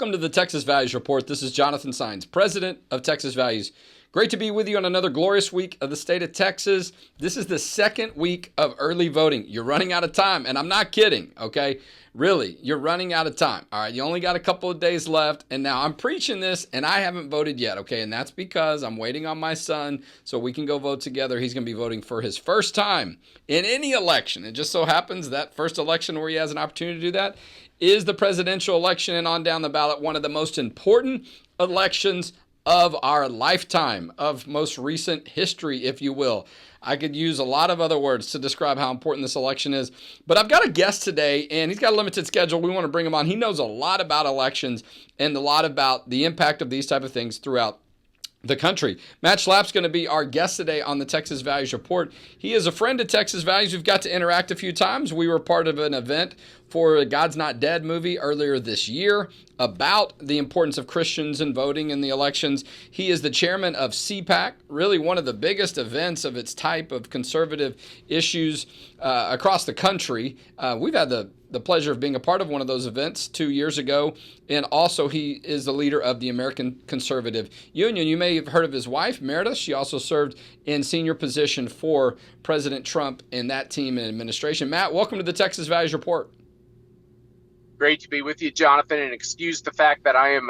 welcome to the Texas Values Report. This is Jonathan Saenz, president of Texas Values. Great to be with you on another glorious week of the state of Texas. This is the second week of early voting. You're running out of time, and I'm not kidding, okay? Really, you're running out of time. All right, you only got a couple of days left, and now I'm preaching this, and I haven't voted yet, okay? And that's because I'm waiting on my son so we can go vote together. He's going to be voting for his first time in any election. It just so happens that first election where he has an opportunity to do that is the presidential election, and on down the ballot, one of the most important elections of our lifetime, of most recent history, if you will. I could use a lot of other words to describe how important this election is, but I've got a guest today, and he's got a limited schedule. We want to bring him on. He knows a lot about elections and a lot about the impact of these type of things throughout the country. Matt Schlapp's going to be our guest today on the Texas Values Report. He is a friend of Texas Values. We've got to interact a few times. We were part of an event for a God's Not Dead movie earlier this year about the importance of Christians in voting in the elections. He is the chairman of CPAC, really one of the biggest events of its type of conservative issues across the country. We've had the pleasure of being a part of one of those events 2 years ago, and also he is the leader of the American Conservative Union. You may have heard of his wife, Meredith. She also served in senior position for President Trump in that team and administration. Matt, welcome to the Texas Values Report. Great to be with you, Jonathan, and excuse the fact that I am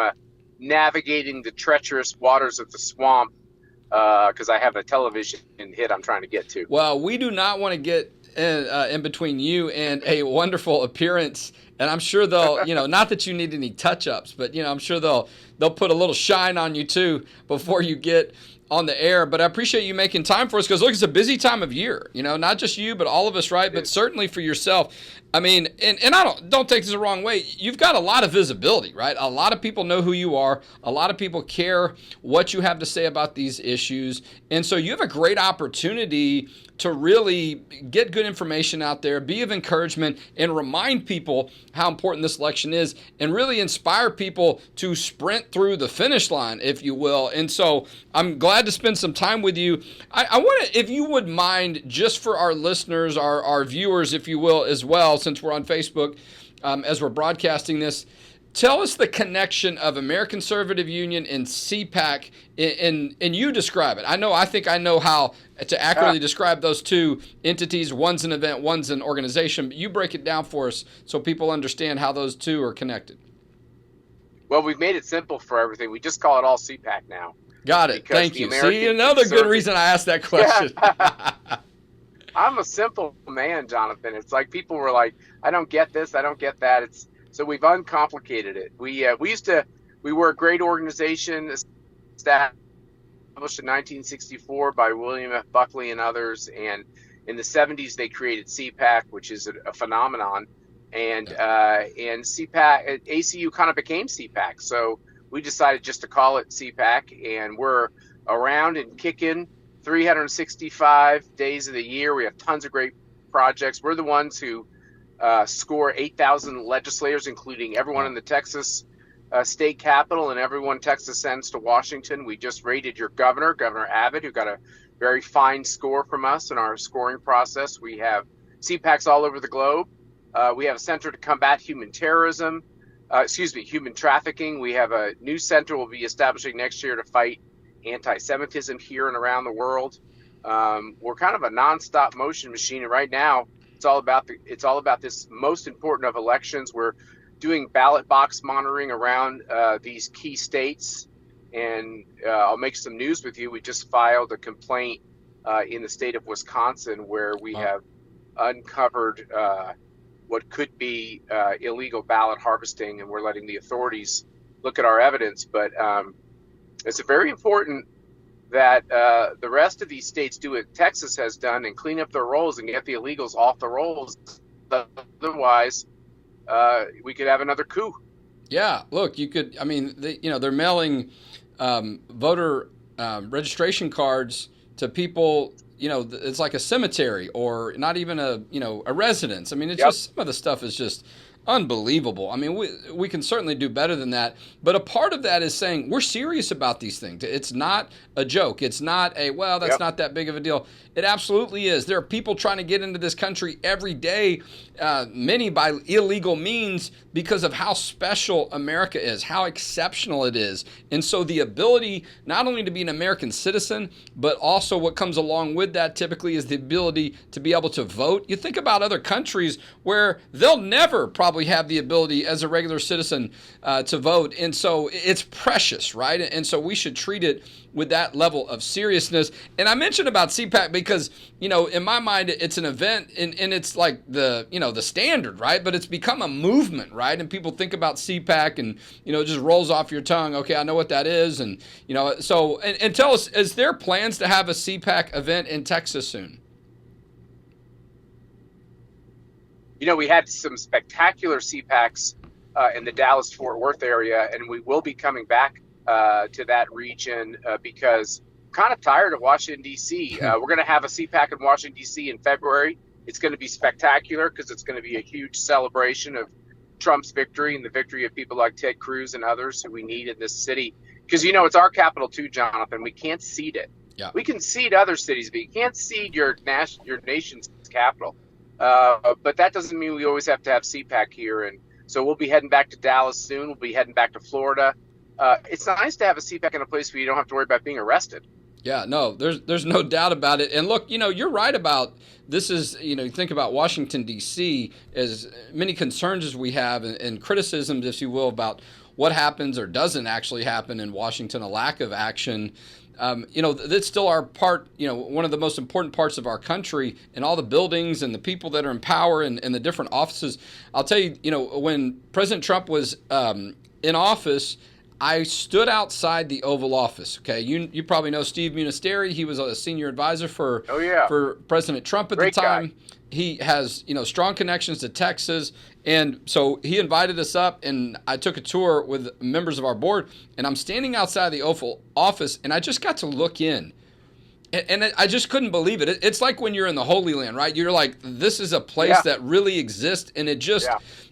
navigating the treacherous waters of the swamp because I have a television hit I'm trying to get to. Well, we do not want to get in between you and a wonderful appearance, and I'm sure they'll, not that you need any touch-ups, but, I'm sure they'll put a little shine on you, too, before you get on the air. But I appreciate you making time for us because, look, it's a busy time of year, not just you, but all of us, right? But certainly for yourself. I mean, and I don't take this the wrong way. You've got a lot of visibility, right? A lot of people know who you are. A lot of people care what you have to say about these issues. And so you have a great opportunity to really get good information out there, be of encouragement, and remind people how important this election is, and really inspire people to sprint through the finish line, if you will. And so I'm glad to spend some time with you. I want to, if you would mind, just for our listeners, our viewers, if you will, as well, since we're on Facebook, as we're broadcasting this, tell us the connection of American Conservative Union and CPAC, and you describe it. I think I know how to accurately describe those two entities. One's an event, one's an organization. But you break it down for us so people understand how those two are connected. Well, we've made it simple for everything. We just call it all CPAC now. Got it. Thank you. See, another good reason I asked that question. Yeah. I'm a simple man, Jonathan. It's like people were like, I don't get this, I don't get that. So we've uncomplicated it. We were a great organization established in 1964 by William F. Buckley and others, and in the 70s they created CPAC, which is a phenomenon, and CPAC, ACU kind of became CPAC. So we decided just to call it CPAC, and we're around and kicking 365 days of the year. We have tons of great projects. We're the ones who score 8,000 legislators, including everyone in the Texas state capitol and everyone Texas sends to Washington. We just rated your Governor Abbott, who got a very fine score from us in our scoring process. We have CPACs all over the globe. We have a center to combat human trafficking. We have a new center we'll be establishing next year to fight anti-Semitism here and around the world. We're kind of a nonstop motion machine, and right now it's all about this most important of elections. We're doing ballot box monitoring around these key states, and I'll make some news with you. We just filed a complaint in the state of Wisconsin where we have uncovered what could be illegal ballot harvesting, and we're letting the authorities look at our evidence. But it's very important that the rest of these states do what Texas has done and clean up their rolls and get the illegals off the rolls. Otherwise, we could have another coup. Yeah, look, you could. I mean, they're mailing voter registration cards to people. It's like a cemetery or not even a residence. I mean, it's just some of the stuff is just Unbelievable. I mean, we can certainly do better than that. But a part of that is saying we're serious about these things. It's not a joke. It's not a, well, that's Yep. not that big of a deal. It absolutely is. There are people trying to get into this country every day, many by illegal means, because of how special America is, how exceptional it is. And so the ability not only to be an American citizen, but also what comes along with that typically is the ability to be able to vote. You think about other countries where they'll never probably have the ability as a regular citizen to vote. And so it's precious, right? And so we should treat it with that level of seriousness. And I mentioned about CPAC because, in my mind, it's an event and it's like the standard, right? But it's become a movement, right? And people think about CPAC and, it just rolls off your tongue. Okay, I know what that is. And, so tell us, is there plans to have a CPAC event in Texas soon? We had some spectacular CPACs in the Dallas-Fort Worth area, and we will be coming back to that region because I'm kind of tired of Washington, D.C. We're going to have a CPAC in Washington, D.C. in February. It's going to be spectacular because it's going to be a huge celebration of Trump's victory and the victory of people like Ted Cruz and others who we need in this city. Because, it's our capital too, Jonathan. We can't cede it. Yeah. We can cede other cities, but you can't cede your nation's capital. But that doesn't mean we always have to have CPAC here. And so we'll be heading back to Dallas soon. We'll be heading back to Florida. It's nice to have a CPAC in a place where you don't have to worry about being arrested. Yeah, no, there's no doubt about it. And look, you're right about this is, you think about Washington, D.C., as many concerns as we have and criticisms, if you will, about what happens or doesn't actually happen in Washington, a lack of action. That's still our part, one of the most important parts of our country, and all the buildings and the people that are in power and the different offices. I'll tell you, when President Trump was in office, I stood outside the Oval Office. Okay, you probably know Steve Munisteri. He was a senior advisor for President Trump at Great the time. Guy. He has strong connections to Texas, and so he invited us up, and I took a tour with members of our board. And I'm standing outside the Oval Office, and I just got to look in. And I just couldn't believe it. It's like when you're in the Holy Land, right? You're like, this is a place that really exists, and it just,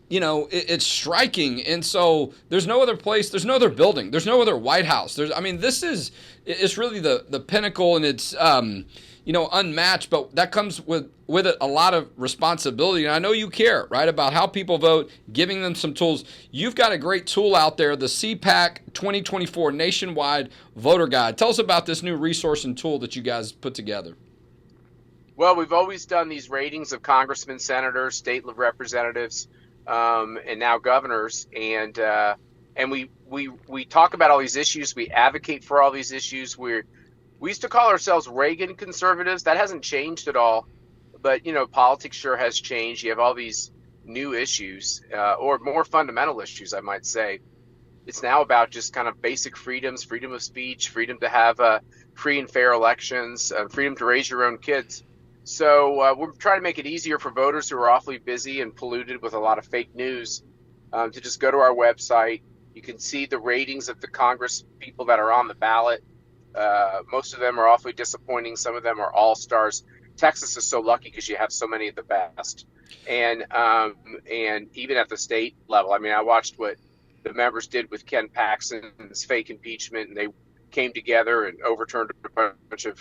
it's striking. And so there's no other place, there's no other building, there's no other White House. It's really the pinnacle, and it's, unmatched, but that comes with it a lot of responsibility. And I know you care, right, about how people vote, giving them some tools. You've got a great tool out there, the CPAC 2024 Nationwide Voter Guide. Tell us about this new resource and tool that you guys put together. Well, we've always done these ratings of congressmen, senators, state representatives, and now governors. And we talk about all these issues. We advocate for all these issues. We used to call ourselves Reagan conservatives. That hasn't changed at all. But, politics sure has changed. You have all these new issues, or more fundamental issues, I might say. It's now about just kind of basic freedoms, freedom of speech, freedom to have free and fair elections, freedom to raise your own kids. So we're trying to make it easier for voters who are awfully busy and polluted with a lot of fake news to just go to our website. You can see the ratings of the Congress people that are on the ballot. Most of them are awfully disappointing. Some of them are all-stars. Texas is so lucky because you have so many of the best. And even at the state level, I watched what the members did with Ken Paxton's fake impeachment, and they came together and overturned a bunch of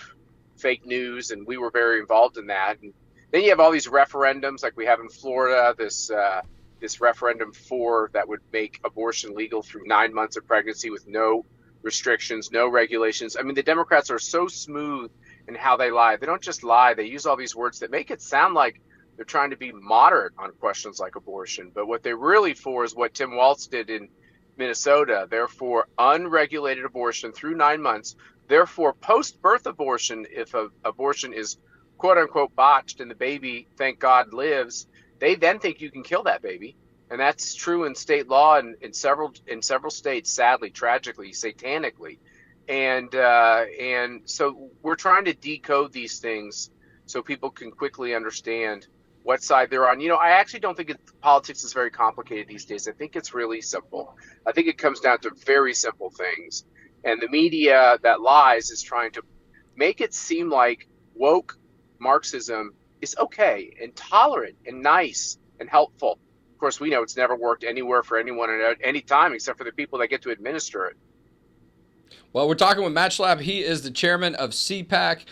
fake news, and we were very involved in that. And then you have all these referendums like we have in Florida, this referendum that would make abortion legal through 9 months of pregnancy with no restrictions, no regulations. The Democrats are so smooth in how they lie. They don't just lie. They use all these words that make it sound like they're trying to be moderate on questions like abortion. But what they're really for is what Tim Walz did in Minnesota. They're for unregulated abortion through 9 months. Therefore, post-birth abortion, if an abortion is quote-unquote botched and the baby, thank God, lives, they then think you can kill that baby. And that's true in state law and in several states, sadly, tragically, satanically. And so we're trying to decode these things so people can quickly understand what side they're on. I actually don't think politics is very complicated these days. I think it's really simple. I think it comes down to very simple things. And the media that lies is trying to make it seem like woke Marxism is okay and tolerant and nice and helpful. course, we know it's never worked anywhere for anyone at any time except for the people that get to administer it. Well, we're talking with Matt Schlapp. He is the chairman of CPAC,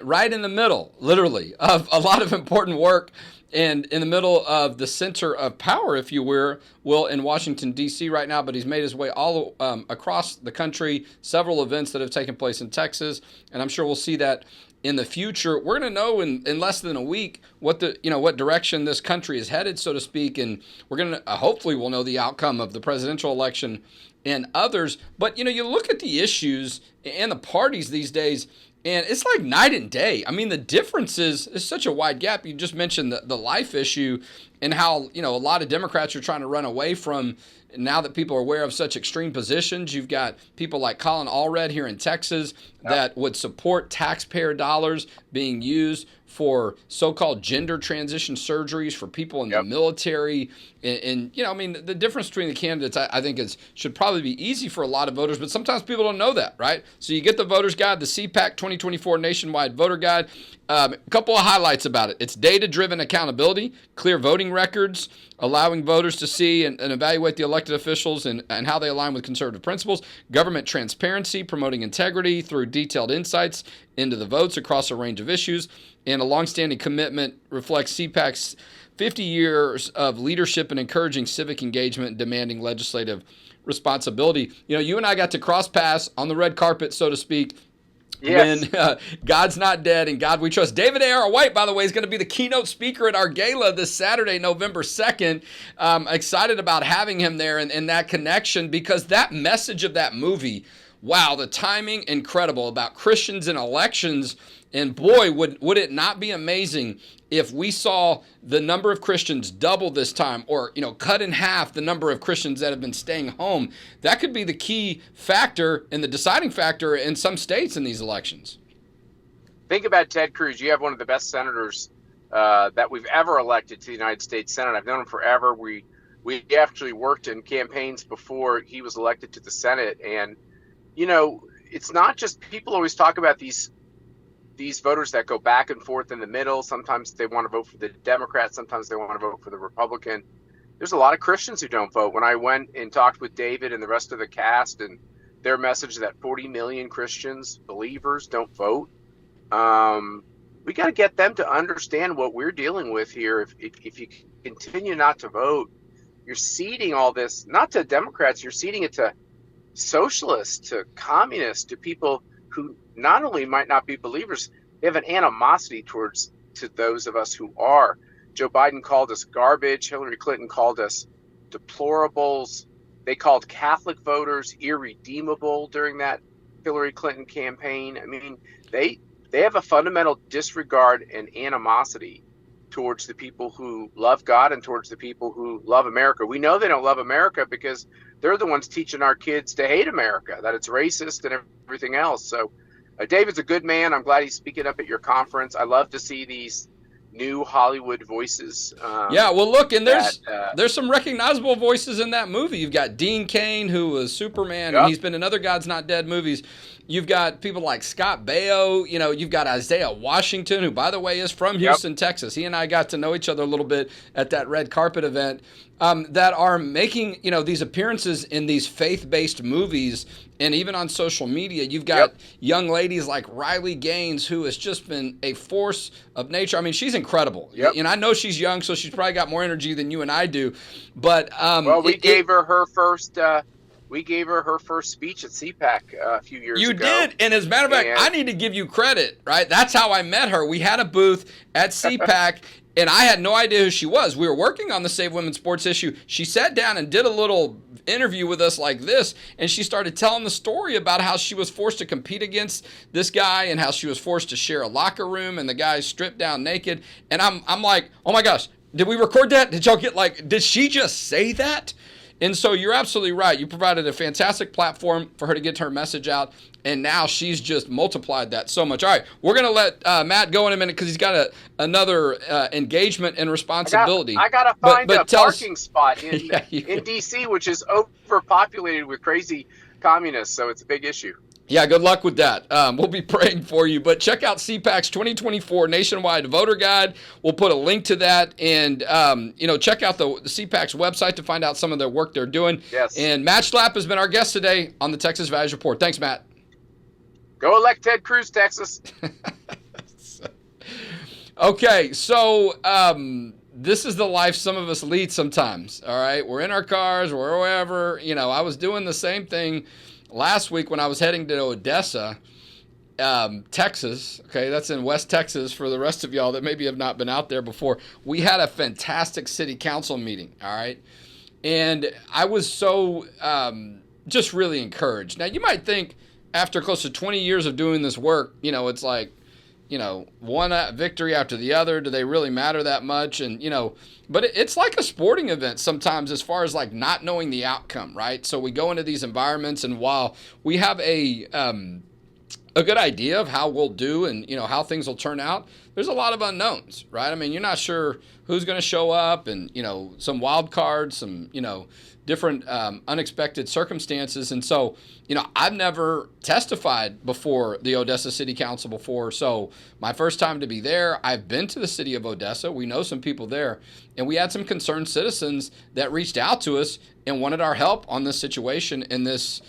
right in the middle, literally, of a lot of important work and in the middle of the center of power, if you will, in Washington, D.C. right now. But he's made his way all across the country, several events that have taken place in Texas, and I'm sure we'll see that in the future. We're going to know in less than a week what direction this country is headed, so to speak, and we're going to hopefully we'll know the outcome of the presidential election and others. But you look at the issues and the parties these days, and it's like night and day. I mean, the difference is such a wide gap. You just mentioned the life issue and how a lot of Democrats are trying to run away from. Now that people are aware of such extreme positions, you've got people like Colin Allred here in Texas that would support taxpayer dollars being used for so-called gender transition surgeries for people in the military. And I mean, the difference between the candidates, I think, should probably be easy for a lot of voters, but sometimes people don't know that, right? So you get the Voters Guide, the CPAC 2024 Nationwide Voter Guide. A couple of highlights about it. It's data-driven accountability, clear voting records, allowing voters to see and evaluate the elected officials and how they align with conservative principles, government transparency, promoting integrity through detailed insights into the votes across a range of issues, and a longstanding commitment reflects CPAC's 50 years of leadership and encouraging civic engagement and demanding legislative responsibility. You and I got to cross paths on the red carpet, so to speak, when God's Not Dead and God We Trust. David A.R. White, by the way, is going to be the keynote speaker at our gala this Saturday, November 2nd. Excited about having him there and that connection, because that message of that movie, wow, the timing, incredible, about Christians and elections. And boy, would it not be amazing if we saw the number of Christians double this time, or cut in half the number of Christians that have been staying home. That could be the key factor and the deciding factor in some states in these elections. Think about Ted Cruz. You have one of the best senators that we've ever elected to the United States Senate. I've known him forever. We actually worked in campaigns before he was elected to the Senate. And it's not just, people always talk about these voters that go back and forth in the middle. Sometimes they want to vote for the Democrat. Sometimes they want to vote for the Republican. There's a lot of Christians who don't vote. When I went and talked with David and the rest of the cast, and their message that 40 million Christians, believers, don't vote, we got to get them to understand what we're dealing with here. If you continue not to vote, you're ceding all this, not to Democrats, you're ceding it to socialists, to communists, to people who not only might not be believers, they have an animosity to those of us who are. Joe Biden called us garbage. Hillary Clinton called us deplorables. They called Catholic voters irredeemable during that Hillary Clinton campaign. I mean, they have a fundamental disregard and animosity towards the people who love God and towards the people who love America. We know they don't love America because they're the ones teaching our kids to hate America, that it's racist and everything else. So David's a good man. I'm glad he's speaking up at your conference. I love to see these new Hollywood voices. Well, look, and there's some recognizable voices in that movie. You've got Dean Cain, who was Superman, and he's been in other God's Not Dead movies. You've got people like Scott Baio. You've got Isaiah Washington, who, by the way, is from Houston, Texas. He and I got to know each other a little bit at that red carpet event, that are making, these appearances in these faith-based movies. And even on social media, you've got young ladies like Riley Gaines, who has just been a force of nature. I mean, she's incredible. And I know she's young, so she's probably got more energy than you and I do. But we gave her her first. We gave her her first speech at CPAC a few years ago. You did. And as a matter of fact, I need to give you credit, right? That's how I met her. We had a booth at CPAC, and I had no idea who she was. We were working on the Save Women's Sports issue. She sat down and did a little interview with us like this, and she started telling the story about how she was forced to compete against this guy and how she was forced to share a locker room, and the guy stripped down naked. And I'm like, oh my gosh, did we record that? Did y'all get did she just say that? And so you're absolutely right. You provided a fantastic platform for her to get her message out, and now she's just multiplied that so much. All right, we're going to let Matt go in a minute because he's got another engagement and responsibility. I got to find a parking spot in D.C., which is overpopulated with crazy communists, so it's a big issue. Yeah, good luck with that. We'll be praying for you. But check out CPAC's 2024 Nationwide Voter Guide. We'll put a link to that. And, check out the CPAC's website to find out some of the work they're doing. Yes. And Matt Schlapp has been our guest today on the Texas Values Report. Thanks, Matt. Go elect Ted Cruz, Texas. Okay, so this is the life some of us lead sometimes, all right? We're in our cars, we're wherever. I was doing the same thing last week when I was heading to Odessa, Texas. Okay, that's in West Texas for the rest of y'all that maybe have not been out there before. We had a fantastic city council meeting, all right? And I was so just really encouraged. Now, you might think after close to 20 years of doing this work, it's like, one victory after the other. Do they really matter that much? And, but it's like a sporting event sometimes as far as like not knowing the outcome, right? So we go into these environments, and while we have a good idea of how we'll do and, how things will turn out, there's a lot of unknowns, right? I mean, you're not sure who's going to show up, and, some wild cards, some, different unexpected circumstances. And so, I've never testified before the Odessa City Council before. So my first time to be there. I've been to the city of Odessa. We know some people there. And we had some concerned citizens that reached out to us and wanted our help on this situation and this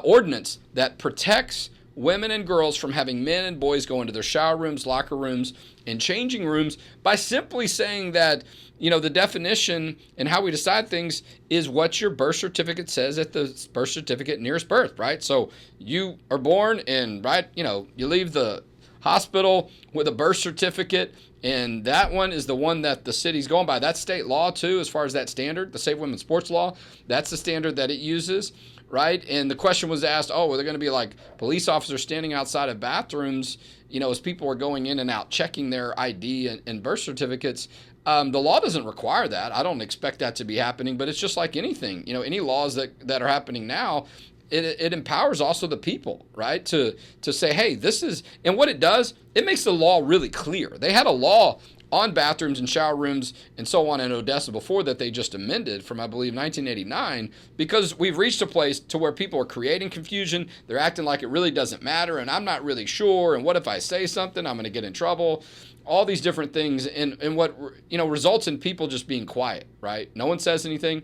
ordinance that protects women and girls from having men and boys go into their shower rooms, locker rooms, and changing rooms by simply saying that, the definition and how we decide things is what your birth certificate says at the birth certificate nearest birth, right? So you are born and, right, you leave the hospital with a birth certificate, and that one is the one that the city's going by. That's state law, too, as far as that standard, the Safe Women's Sports Law. That's the standard that it uses, right? And the question was asked, are there going to be like police officers standing outside of bathrooms, as people are going in and out checking their ID and birth certificates? The law doesn't require that. I don't expect that to be happening, but it's just like anything. Any laws that are happening now, it empowers also the people, right, to say, hey, this is, and what it does, it makes the law really clear. They had a law on bathrooms and shower rooms and so on in Odessa before that they just amended from, I believe, 1989, because we've reached a place to where people are creating confusion. They're acting like it really doesn't matter, and I'm not really sure, and what if I say something? I'm going to get in trouble. All these different things, and what, results in people just being quiet, right? No one says anything.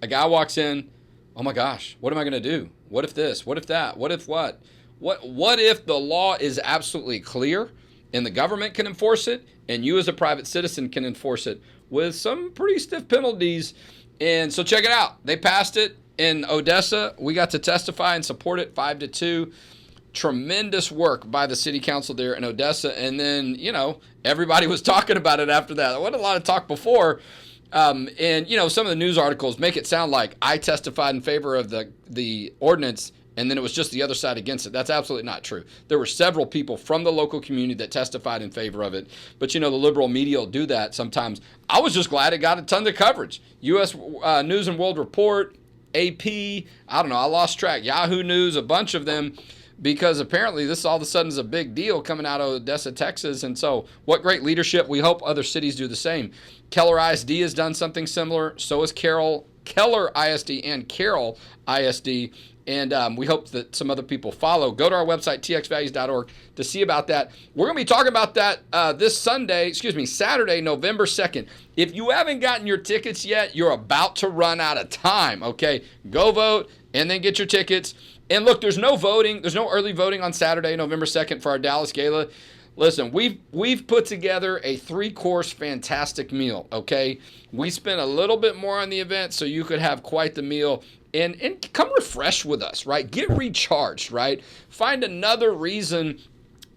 A guy walks in, oh my gosh, what am I going to do? What if this? What if that? What if what? What if the law is absolutely clear and the government can enforce it and you as a private citizen can enforce it with some pretty stiff penalties? And so check it out. They passed it in Odessa. We got to testify and support it 5-2. Tremendous work by the city council there in Odessa. And then, everybody was talking about it after that. There wasn't a lot of talk before. And, some of the news articles make it sound like I testified in favor of the ordinance and then it was just the other side against it. That's absolutely not true. There were several people from the local community that testified in favor of it. But, the liberal media will do that sometimes. I was just glad it got a ton of coverage. U.S. News and World Report, AP, I don't know, I lost track. Yahoo News, a bunch of them. Because apparently this all of a sudden is a big deal coming out of Odessa, Texas. And so what great leadership. We hope other cities do the same. Keller ISD has done something similar. So has Keller ISD and Carroll ISD. And we hope that some other people follow. Go to our website, txvalues.org, to see about that. We're going to be talking about that this Saturday, November 2nd. If you haven't gotten your tickets yet, you're about to run out of time, okay? Go vote and then get your tickets. And look, there's no voting. There's no early voting on Saturday, November 2nd for our Dallas Gala. Listen, we've put together a 3-course fantastic meal, okay? We spent a little bit more on the event so you could have quite the meal. And come refresh with us, right? Get recharged, right? Find another reason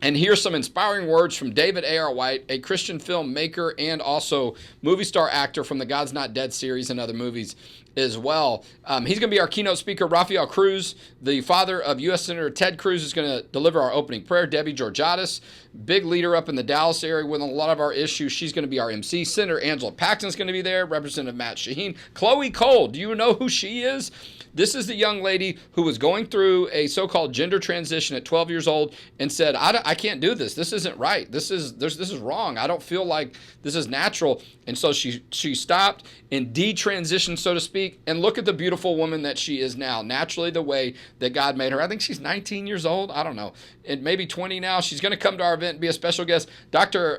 and hear some inspiring words from David A.R. White, a Christian filmmaker and also movie star actor from the God's Not Dead series and other movies as well. He's going to be our keynote speaker. Rafael Cruz, the father of U.S. Senator Ted Cruz, is going to deliver our opening prayer. Debbie Georgiadis, big leader up in the Dallas area with a lot of our issues. She's going to be our MC. Senator Angela Paxton's going to be there. Representative Matt Shaheen. Chloe Cole, do you know who she is? This is the young lady who was going through a so-called gender transition at 12 years old and said, I can't do this. This isn't right. This is wrong. I don't feel like this is natural. And so she stopped and detransitioned, so to speak. And look at the beautiful woman that she is now, naturally the way that God made her. I think she's 19 years old. I don't know. And maybe 20 now. She's going to come to our event and be a special guest. Dr.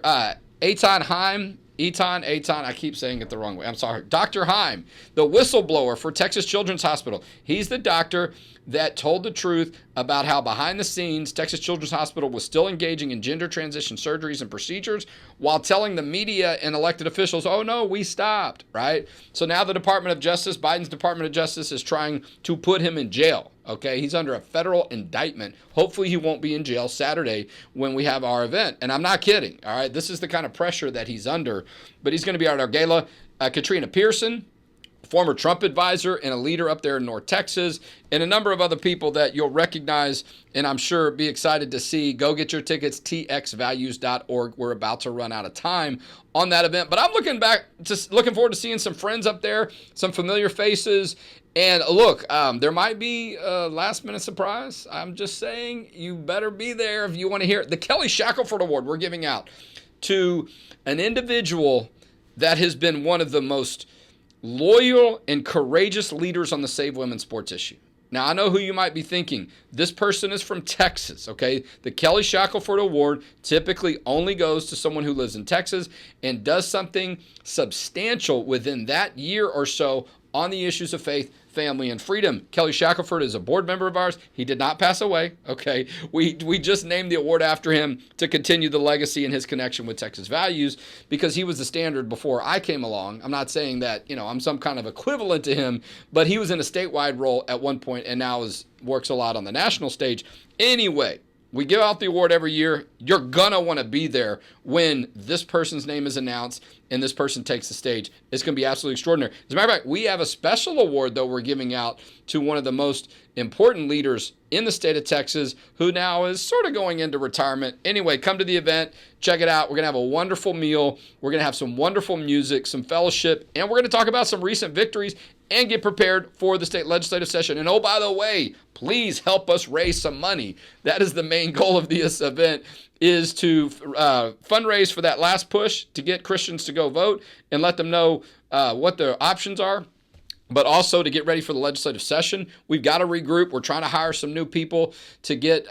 Eitan Heim. Eitan, I keep saying it the wrong way. I'm sorry. Dr. Heim, the whistleblower for Texas Children's Hospital. He's the doctor that told the truth about how behind the scenes Texas Children's Hospital was still engaging in gender transition surgeries and procedures while telling the media and elected officials, oh no, we stopped, right? So now the Department of Justice, Biden's Department of Justice, is trying to put him in jail. Okay, he's under a federal indictment. Hopefully he won't be in jail Saturday when we have our event. And I'm not kidding, all right? This is the kind of pressure that he's under. But he's going to be at our gala. Katrina Pearson, former Trump advisor and a leader up there in North Texas, and a number of other people that you'll recognize and I'm sure be excited to see. Go get your tickets, txvalues.org. We're about to run out of time on that event. But I'm looking forward to seeing some friends up there, some familiar faces. And look, there might be a last-minute surprise. I'm just saying you better be there if you want to hear it. The Kelly Shackelford Award we're giving out to an individual that has been one of the most loyal and courageous leaders on the Save Women Sports issue. Now, I know who you might be thinking. This person is from Texas, okay? The Kelly Shackelford Award typically only goes to someone who lives in Texas and does something substantial within that year or so on the issues of faith, family, and freedom. Kelly Shackelford is a board member of ours. He did not pass away, okay? We just named the award after him to continue the legacy and his connection with Texas values because he was the standard before I came along. I'm not saying that, I'm some kind of equivalent to him, but he was in a statewide role at one point and now works a lot on the national stage. Anyway, we give out the award every year. You're going to want to be there when this person's name is announced and this person takes the stage. It's going to be absolutely extraordinary. As a matter of fact, we have a special award, though, we're giving out to one of the most important leaders in the state of Texas who now is sort of going into retirement. Anyway, come to the event. Check it out. We're going to have a wonderful meal. We're going to have some wonderful music, some fellowship, and we're going to talk about some recent victories and get prepared for the state legislative session. And oh, by the way, please help us raise some money. That is the main goal of this event, is to fundraise for that last push to get Christians to go vote and let them know what their options are, but also to get ready for the legislative session. We've got to regroup. We're trying to hire some new people to get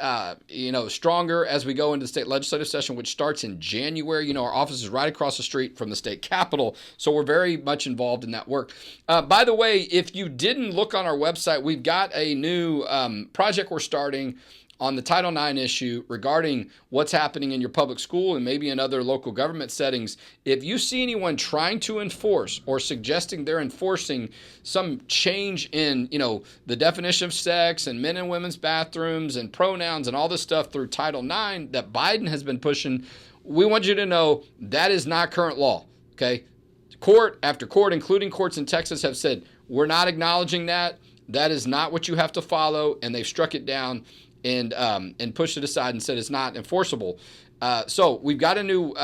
stronger as we go into the state legislative session, which starts in January. Our office is right across the street from the state capitol, so we're very much involved in that work. By the way, if you didn't look on our website, we've got a new project we're starting on the Title IX issue regarding what's happening in your public school and maybe in other local government settings. If you see anyone trying to enforce or suggesting they're enforcing some change in, the definition of sex and men and women's bathrooms and pronouns and all this stuff through Title IX that Biden has been pushing, we want you to know that is not current law, okay? Court after court, including courts in Texas, have said, we're not acknowledging that. That is not what you have to follow, and they've struck it down and pushed it aside and said it's not enforceable. So we've got a new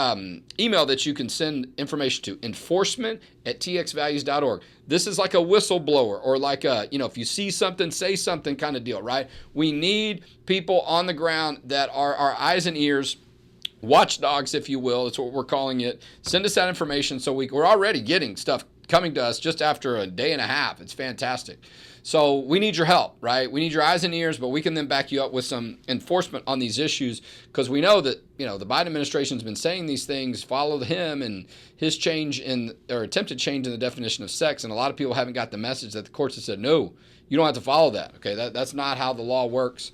email that you can send information to, enforcement@txvalues.org. This is like a whistleblower or like if you see something, say something kind of deal, right? We need people on the ground that are our eyes and ears, watchdogs, if you will. That's what we're calling it. Send us that information so we're already getting stuff coming to us just after a day and a half. It's fantastic. So we need your help, right? We need your eyes and ears, but we can then back you up with some enforcement on these issues because we know that, the Biden administration's been saying these things, follow him and his attempted change in the definition of sex. And a lot of people haven't got the message that the courts have said, no, you don't have to follow that. Okay, that's not how the law works.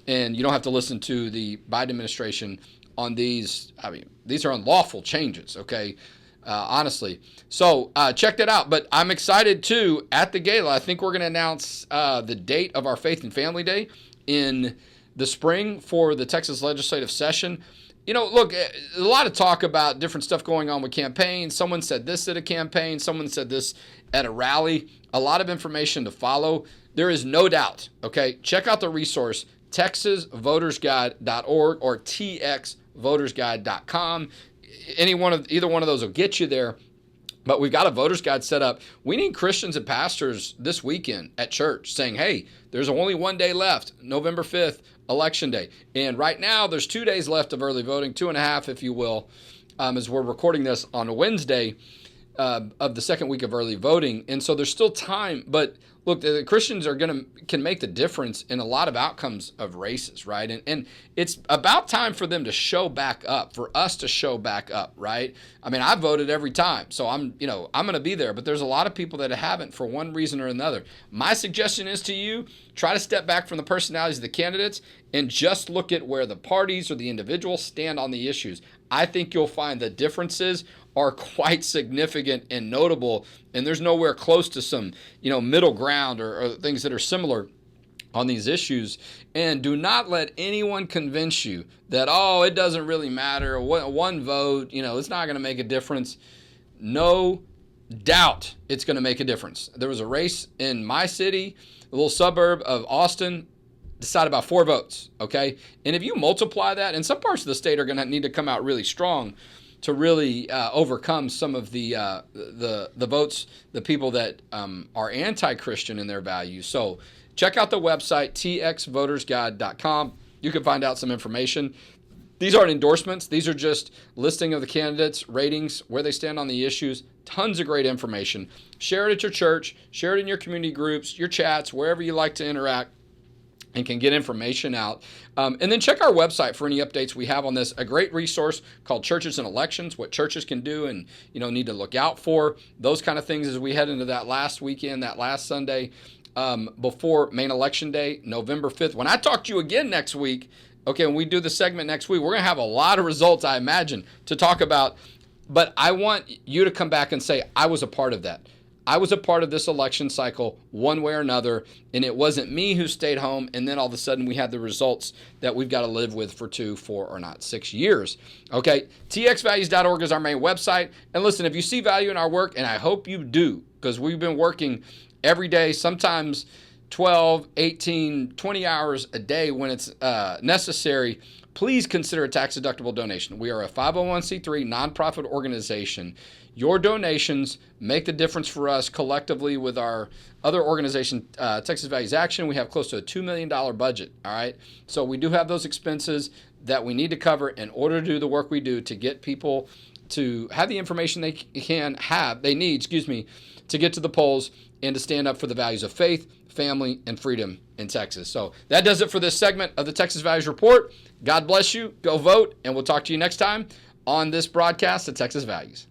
And you don't have to listen to the Biden administration on these. I mean, these are unlawful changes, okay? Honestly. So check that out. But I'm excited, too, at the gala. I think we're going to announce the date of our Faith and Family Day in the spring for the Texas legislative session. Look, a lot of talk about different stuff going on with campaigns. Someone said this at a campaign. Someone said this at a rally. A lot of information to follow. There is no doubt, okay? Check out the resource, texasvotersguide.org or txvotersguide.com. Either one of those will get you there. But we've got a voters guide set up. We need Christians and pastors this weekend at church saying, hey, there's only one day left, November 5th, Election Day. And right now there's 2 days left of early voting, 2.5, if you will, as we're recording this on a Wednesday of the second week of early voting. And so there's still time. But look, the Christians can make the difference in a lot of outcomes of races, right? And it's about time for them to show back up, for us to show back up, right? I mean, I voted every time, so I'm going to be there. But there's a lot of people that haven't for one reason or another. My suggestion is to you, try to step back from the personalities of the candidates and just look at where the parties or the individuals stand on the issues. I think you'll find the differences are quite significant and notable, and there's nowhere close to some, middle ground or things that are similar on these issues. And do not let anyone convince you that, it doesn't really matter. One vote, it's not going to make a difference. No doubt it's going to make a difference. There was a race in my city, a little suburb of Austin, decided about 4 votes, okay? And if you multiply that, and some parts of the state are going to need to come out really strong to really overcome some of the votes, the people that are anti-Christian in their values. So check out the website, txvotersguide.com. You can find out some information. These aren't endorsements. These are just listing of the candidates, ratings, where they stand on the issues. Tons of great information. Share it at your church. Share it in your community groups, your chats, wherever you like to interact, and can get information out. And then check our website for any updates we have on this. A great resource called Churches and Elections, what churches can do and need to look out for. Those kind of things as we head into that last weekend, that last Sunday before main election day, November 5th. When I talk to you again next week, when we do the segment next week, we're going to have a lot of results, I imagine, to talk about. But I want you to come back and say, I was a part of that. I was a part of this election cycle one way or another, and it wasn't me who stayed home, and then all of a sudden we had the results that we've got to live with for 2, 4, or not 6 years. Okay, txvalues.org is our main website. And listen, if you see value in our work, and I hope you do, because we've been working every day, sometimes 12, 18, 20 hours a day when it's necessary, please consider a tax-deductible donation. We are a 501c3 nonprofit organization. Your donations make the difference for us collectively with our other organization, Texas Values Action. We have close to a $2 million budget, all right? So we do have those expenses that we need to cover in order to do the work we do to get people to have the information they need, to get to the polls and to stand up for the values of faith, family, and freedom in Texas. So that does it for this segment of the Texas Values Report. God bless you. Go vote, and we'll talk to you next time on this broadcast of Texas Values.